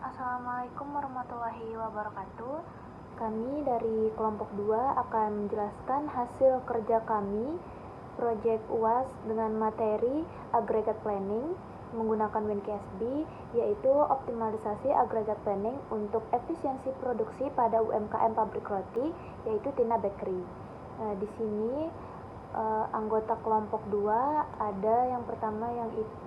Assalamualaikum warahmatullahi wabarakatuh. Kami dari kelompok 2 akan menjelaskan hasil kerja kami proyek UAS dengan materi Aggregate Planning menggunakan WinKSB, yaitu optimalisasi Aggregate Planning untuk efisiensi produksi pada UMKM pabrik roti, yaitu Tina Bakery. Di sini anggota kelompok 2 ada yang pertama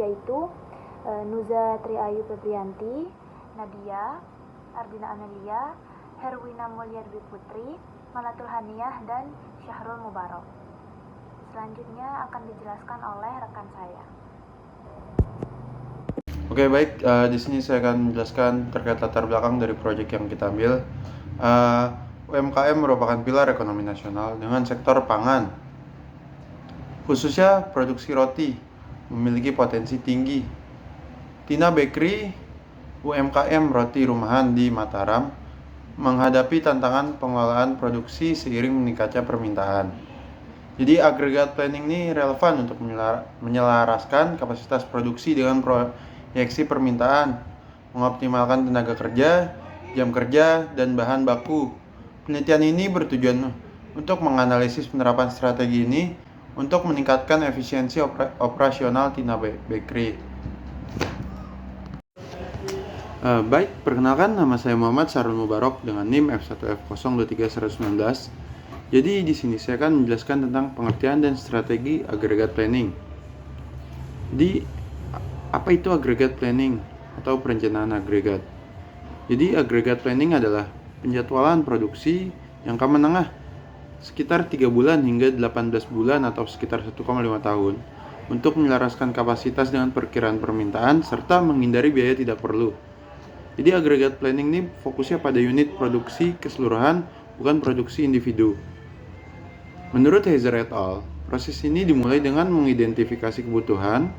yaitu Nuza Triayu Febrianti, Nadia, Ardina Amelia, Herwina Mulia Dwi Putri, Malatul Haniah, dan Syahrul Mubarok. Selanjutnya akan dijelaskan oleh rekan saya. Oke, baik. Di sini saya akan menjelaskan terkait latar belakang dari proyek yang kita ambil. UMKM merupakan pilar ekonomi nasional dengan sektor pangan, khususnya produksi roti, memiliki potensi tinggi. Tina Bakery, UMKM roti rumahan di Mataram, menghadapi tantangan pengelolaan produksi seiring meningkatnya permintaan. Jadi aggregate planning ini relevan untuk menyelaraskan kapasitas produksi dengan proyeksi permintaan, mengoptimalkan tenaga kerja, jam kerja, dan bahan baku. Penelitian ini bertujuan untuk menganalisis penerapan strategi ini untuk meningkatkan efisiensi operasional Tina Bakery. Baik, perkenalkan, nama saya Muhammad Syahrul Mubarok dengan NIM F1F023119. Jadi di sini saya akan menjelaskan tentang pengertian dan strategi aggregate planning. Jadi apa itu aggregate planning atau perencanaan agregat? Jadi aggregate planning adalah penjadwalan produksi jangka menengah sekitar 3 bulan hingga 18 bulan atau sekitar 1,5 tahun untuk menyelaraskan kapasitas dengan perkiraan permintaan serta menghindari biaya tidak perlu. Jadi aggregate planning ini fokusnya pada unit produksi keseluruhan, bukan produksi individu. Menurut Heiser et al., proses ini dimulai dengan mengidentifikasi kebutuhan,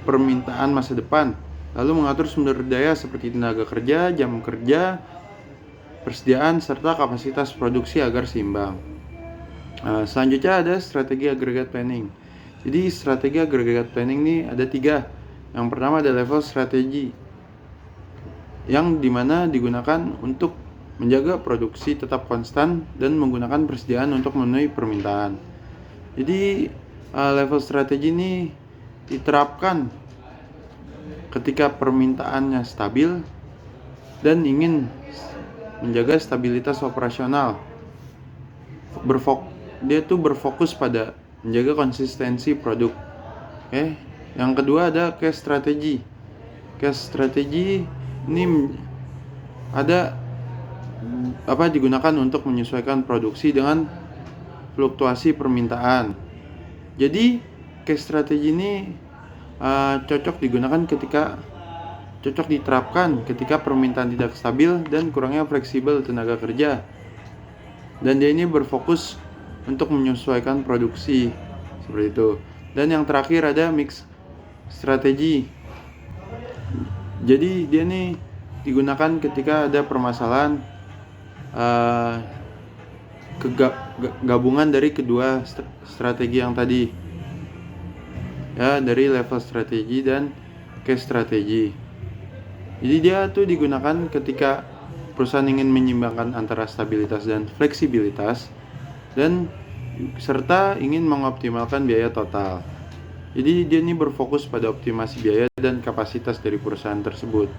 permintaan masa depan, lalu mengatur sumber daya seperti tenaga kerja, jam kerja, persediaan, serta kapasitas produksi agar seimbang. Selanjutnya ada strategi aggregate planning. Jadi strategi aggregate planning ini ada 3. Yang pertama ada level strategi, yang dimana digunakan untuk menjaga produksi tetap konstan dan menggunakan persediaan untuk memenuhi permintaan. Jadi level strategi ini diterapkan ketika permintaannya stabil dan ingin menjaga stabilitas operasional. Dia tuh berfokus pada menjaga konsistensi produk. Oke. Yang kedua ada cash strategi. Cash strategi ini digunakan untuk menyesuaikan produksi dengan fluktuasi permintaan. Jadi cash strategi ini cocok diterapkan ketika permintaan tidak stabil dan kurangnya fleksibel tenaga kerja. Dan dia ini berfokus untuk menyesuaikan produksi seperti itu. Dan yang terakhir ada mix strategi. Jadi dia ini digunakan ketika ada permasalahan gabungan dari kedua strategi yang tadi, ya, dari level strategi dan cash strategi. Jadi dia tuh digunakan ketika perusahaan ingin menyeimbangkan antara stabilitas dan fleksibilitas dan serta ingin mengoptimalkan biaya total. Jadi dia ini berfokus pada optimasi biaya dan kapasitas dari perusahaan tersebut.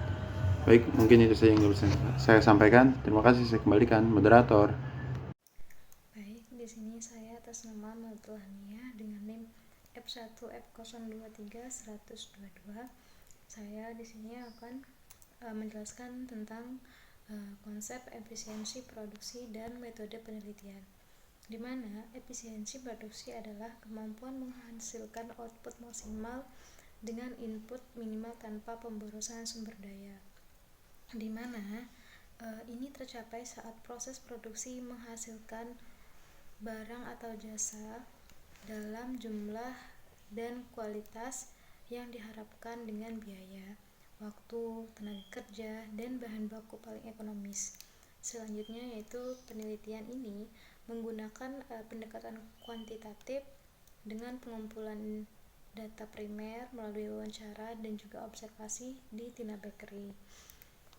Baik, mungkin itu saja yang bisa saya sampaikan. Terima kasih, saya kembalikan moderator. Baik, di sini saya atas nama Malatul Haniah dengan NIM F1F023122. Saya di sini akan menjelaskan tentang konsep efisiensi produksi dan metode penelitian, di mana efisiensi produksi adalah kemampuan menghasilkan output maksimal dengan input minimal tanpa pemborosan sumber daya, di mana ini tercapai saat proses produksi menghasilkan barang atau jasa dalam jumlah dan kualitas yang diharapkan dengan biaya, waktu, tenaga kerja, dan bahan baku paling ekonomis. Selanjutnya yaitu penelitian ini menggunakan pendekatan kuantitatif dengan pengumpulan data primer melalui wawancara dan juga observasi di Tina Bakery,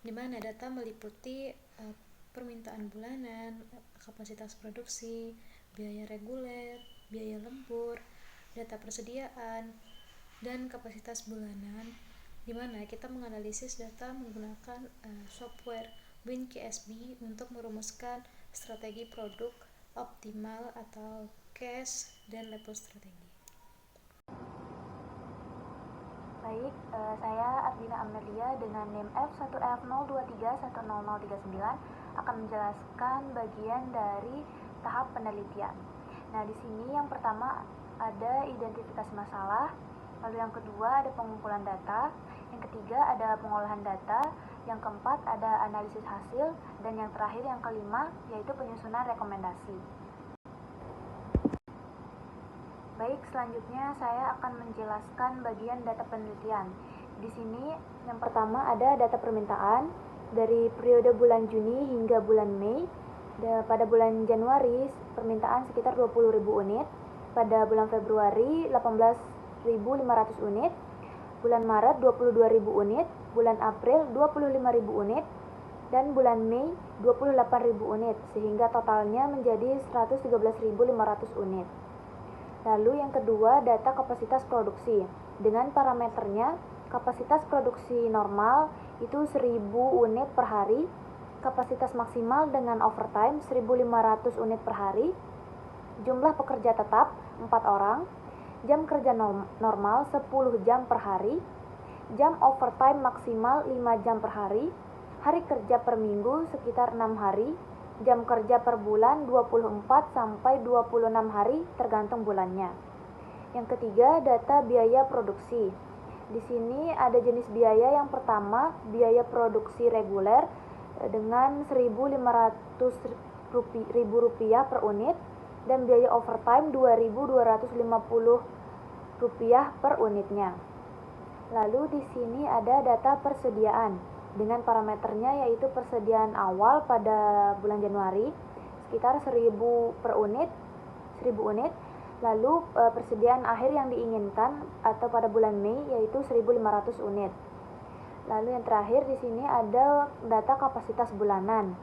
di mana data meliputi permintaan bulanan, kapasitas produksi, biaya reguler, biaya lembur, data persediaan, dan kapasitas bulanan, di mana kita menganalisis data menggunakan software WinKSB untuk merumuskan strategi produk optimal atau cash dan level strategi. Baik, saya Ardina Amelia dengan NIM F1F023100039 akan menjelaskan bagian dari tahap penelitian. Nah, di sini yang pertama ada identifikasi masalah, lalu yang kedua ada pengumpulan data, yang ketiga ada pengolahan data, yang keempat ada analisis hasil, dan yang terakhir yang kelima yaitu penyusunan rekomendasi. Baik, selanjutnya saya akan menjelaskan bagian data penelitian. Di sini yang pertama ada data permintaan dari periode bulan Juni hingga bulan Mei. Pada bulan Januari permintaan sekitar 20.000 unit, pada bulan Februari 18.500 unit, bulan Maret 22.000 unit, bulan April 25.000 unit, dan bulan Mei 28.000 unit, sehingga totalnya menjadi 113.500 unit. Lalu yang kedua, data kapasitas produksi. Dengan parameternya, kapasitas produksi normal itu 1.000 unit per hari, kapasitas maksimal dengan overtime 1.500 unit per hari, jumlah pekerja tetap 4 orang, jam kerja normal 10 jam per hari, jam overtime maksimal 5 jam per hari, hari kerja per minggu sekitar 6 hari, jam kerja per bulan 24 sampai 26 hari tergantung bulannya. Yang ketiga, data biaya produksi. Di sini ada jenis biaya. Yang pertama, biaya produksi reguler dengan Rp1.500 per unit, dan biaya overtime Rp2.250 per unitnya. Lalu di sini ada data persediaan dengan parameternya, yaitu persediaan awal pada bulan Januari sekitar 1.000 per unit, 1.000 unit. Lalu persediaan akhir yang diinginkan atau pada bulan Mei yaitu 1.500 unit. Lalu yang terakhir di sini ada data kapasitas bulanan.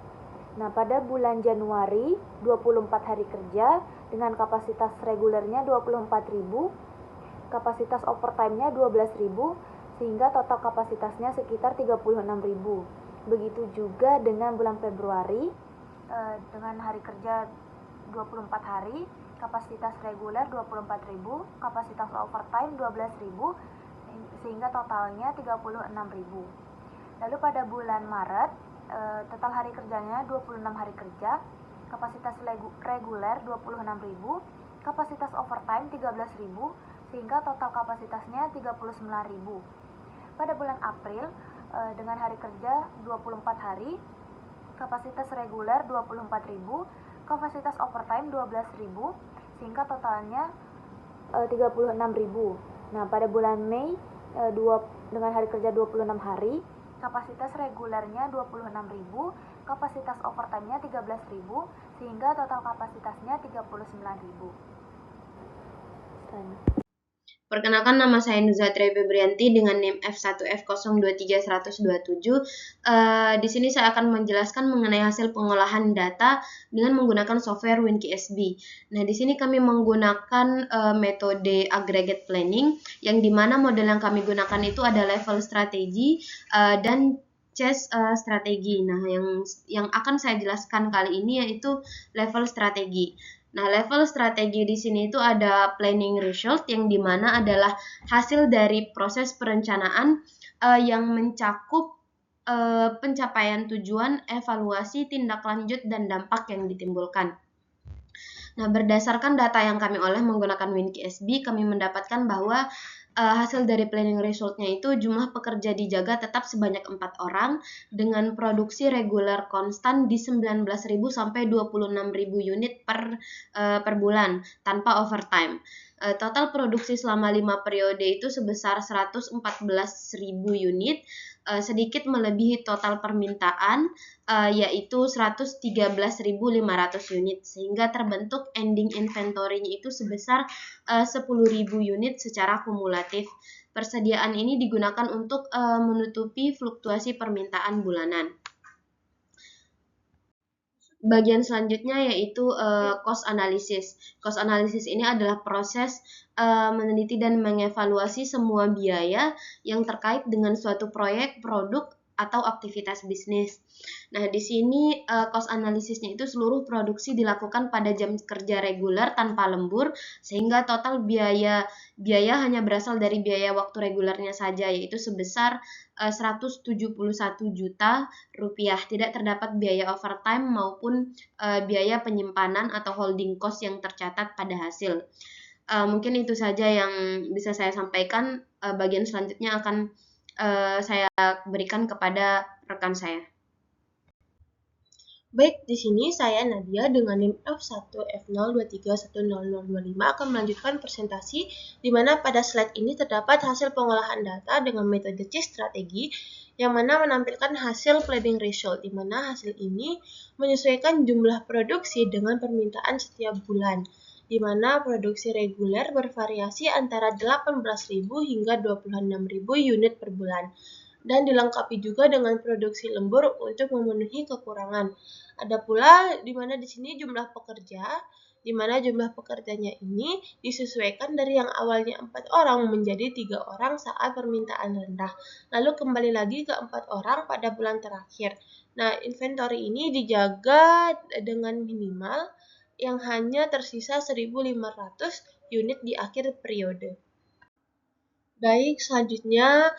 Nah, pada bulan Januari 24 hari kerja dengan kapasitas regulernya 24.000, kapasitas overtime-nya 12.000, sehingga total kapasitasnya sekitar 36.000. Begitu juga dengan bulan Februari dengan hari kerja 24 hari, kapasitas reguler 24.000, kapasitas overtime 12.000, sehingga totalnya 36.000. Lalu pada bulan Maret total hari kerjanya 26 hari kerja, kapasitas reguler 26.000, kapasitas overtime 13.000, sehingga total kapasitasnya 39.000. Pada bulan April dengan hari kerja 24 hari, kapasitas reguler 24.000, kapasitas overtime 12.000, sehingga totalnya 36.000. Nah, pada bulan Mei dengan hari kerja 26 hari, kapasitas regulernya 26.000, kapasitas overtime-nya 13.000, sehingga total kapasitasnya 39.000. Perkenalkan, nama saya Nuzatria Febrianti dengan NIM F1F023127. Di sini saya akan menjelaskan mengenai hasil pengolahan data dengan menggunakan software WinKSB. Nah, di sini kami menggunakan metode aggregate planning, yang dimana model yang kami gunakan itu ada level strategi dan chess strategi. Nah, yang akan saya jelaskan kali ini yaitu level strategi. Nah, level strategi di sini itu ada planning result, yang dimana adalah hasil dari proses perencanaan yang mencakup pencapaian tujuan, evaluasi, tindak lanjut, dan dampak yang ditimbulkan. Nah, berdasarkan data yang kami olah menggunakan WinKSB, kami mendapatkan bahwa hasil dari planning resultnya itu jumlah pekerja dijaga tetap sebanyak 4 orang dengan produksi reguler konstan di 19.000 sampai 26.000 unit per bulan tanpa overtime. Total produksi selama 5 periode itu sebesar 114.000 unit, sedikit melebihi total permintaan, yaitu 113.500 unit, sehingga terbentuk ending inventory-nya itu sebesar 10.000 unit secara kumulatif. Persediaan ini digunakan untuk menutupi fluktuasi permintaan bulanan. Bagian selanjutnya yaitu cost analysis. Cost analysis ini adalah proses meneliti dan mengevaluasi semua biaya yang terkait dengan suatu proyek, produk, atau aktivitas bisnis. Nah, di sini cost analisisnya itu seluruh produksi dilakukan pada jam kerja reguler tanpa lembur, sehingga total biaya hanya berasal dari biaya waktu regulernya saja, yaitu sebesar 171 juta rupiah. Tidak terdapat biaya overtime maupun biaya penyimpanan atau holding cost yang tercatat pada hasil. Mungkin itu saja yang bisa saya sampaikan. Bagian selanjutnya akan saya berikan kepada rekan saya. Baik, di sini saya Nadia dengan NIM F1F023100025 akan melanjutkan presentasi di mana pada slide ini terdapat hasil pengolahan data dengan metode CHAIS strategi yang mana menampilkan hasil planning ratio, di mana hasil ini menyesuaikan jumlah produksi dengan permintaan setiap bulan, di mana produksi reguler bervariasi antara 18.000 hingga 26.000 unit per bulan, dan dilengkapi juga dengan produksi lembur untuk memenuhi kekurangan. Ada pula di mana di sini jumlah pekerja, di mana jumlah pekerjanya ini disesuaikan dari yang awalnya 4 orang menjadi 3 orang saat permintaan rendah, lalu kembali lagi ke 4 orang pada bulan terakhir. Nah, inventory ini dijaga dengan minimal yang hanya tersisa 1.500 unit di akhir periode. Baik, selanjutnya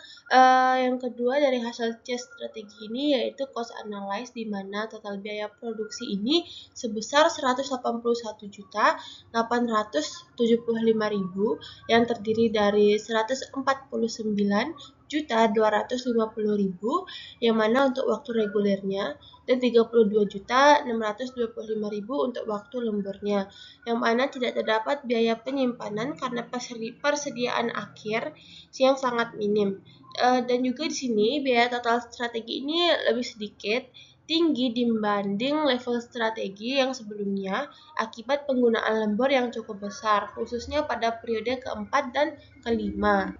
yang kedua dari hasil CHAIS strategi ini yaitu cost analysis, di mana total biaya produksi ini sebesar 181.875.000 yang terdiri dari 149.250.000 yang mana untuk waktu regulernya dan 32.625.000 untuk waktu lemburnya, yang mana tidak terdapat biaya penyimpanan karena persediaan akhir yang sangat minim. Dan juga di sini biaya total strategi ini lebih sedikit tinggi dibanding level strategi yang sebelumnya akibat penggunaan lembur yang cukup besar, khususnya pada periode keempat dan kelima.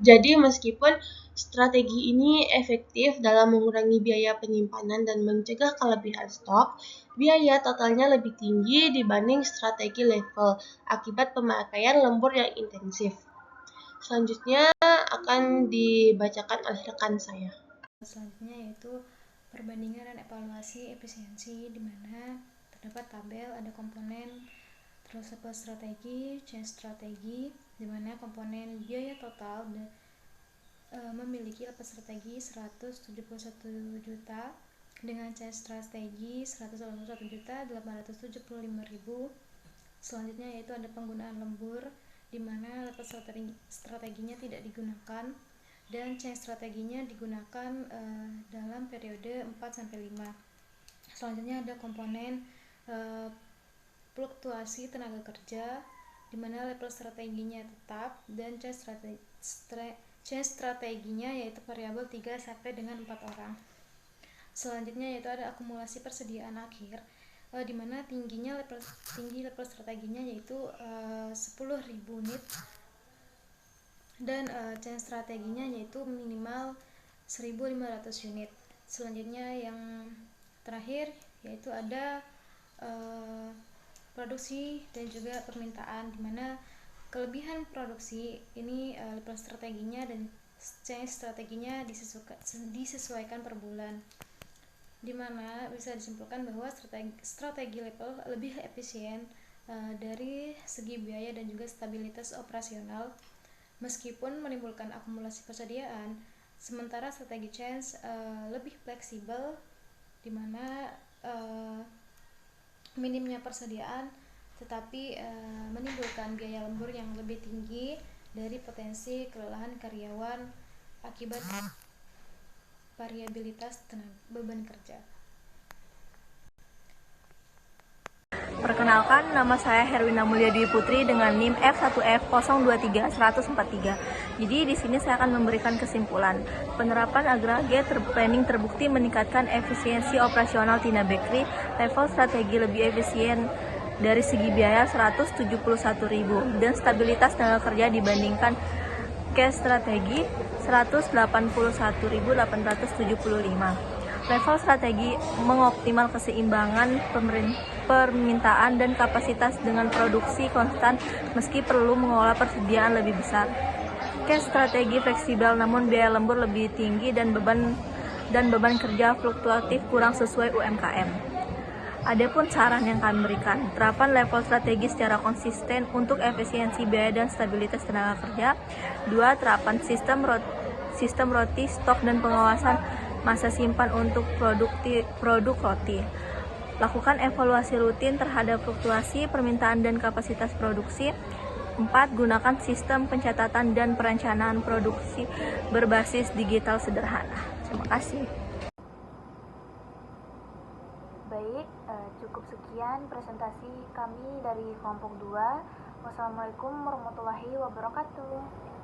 Jadi meskipun strategi ini efektif dalam mengurangi biaya penyimpanan dan mencegah kelebihan stok, biaya totalnya lebih tinggi dibanding strategi level akibat pemakaian lembur yang intensif. Selanjutnya akan dibacakan oleh rekan saya. Selanjutnya yaitu perbandingan dan evaluasi efisiensi, di mana terdapat tabel, ada komponen, terus level strategi, change strategi, di mana komponen biaya total memiliki level strategi 171 juta dengan change strategi 181.875.000. Selanjutnya yaitu ada penggunaan lembur, di mana level strateginya tidak digunakan dan change strateginya digunakan dalam periode 4-5. Selanjutnya ada komponen fluktuasi tenaga kerja, di mana level strateginya tetap dan change strateginya yaitu variabel 3 sampai dengan 4 orang. Selanjutnya yaitu ada akumulasi persediaan akhir, di mana tinggi level strateginya yaitu 10.000 unit dan change strateginya yaitu minimal 1.500 unit. Selanjutnya yang terakhir yaitu ada produksi dan juga permintaan, di mana kelebihan produksi ini level strateginya dan change strateginya disesuaikan per bulan, di mana bisa disimpulkan bahwa strategi level lebih efisien dari segi biaya dan juga stabilitas operasional meskipun menimbulkan akumulasi persediaan, sementara strategi change lebih fleksibel, di mana minimnya persediaan tetapi menimbulkan biaya lembur yang lebih tinggi dari potensi kelelahan karyawan akibat variabilitas beban kerja. Perkenalkan, nama saya Herwina Mulyadi Putri dengan NIM F1F023143. Jadi di sini saya akan memberikan kesimpulan. Penerapan aggregate planning terbukti meningkatkan efisiensi operasional Tina Bakery, level strategi lebih efisien dari segi biaya 171.000 dan stabilitas tenaga kerja dibandingkan case strategi 181.875. Level strategi mengoptimal keseimbangan permintaan dan kapasitas dengan produksi konstan meski perlu mengolah persediaan lebih besar. Case strategi fleksibel namun biaya lembur lebih tinggi dan beban kerja fluktuatif kurang sesuai UMKM. Adapun saran yang kami berikan, terapan level strategi secara konsisten untuk efisiensi biaya dan stabilitas tenaga kerja. 2. Terapan sistem roti stok dan pengawasan masa simpan untuk produk roti. Lakukan evaluasi rutin terhadap fluktuasi permintaan dan kapasitas produksi. 4. Gunakan sistem pencatatan dan perencanaan produksi berbasis digital sederhana. Terima kasih. Baik, cukup sekian presentasi kami dari kelompok 2. Wassalamualaikum warahmatullahi wabarakatuh.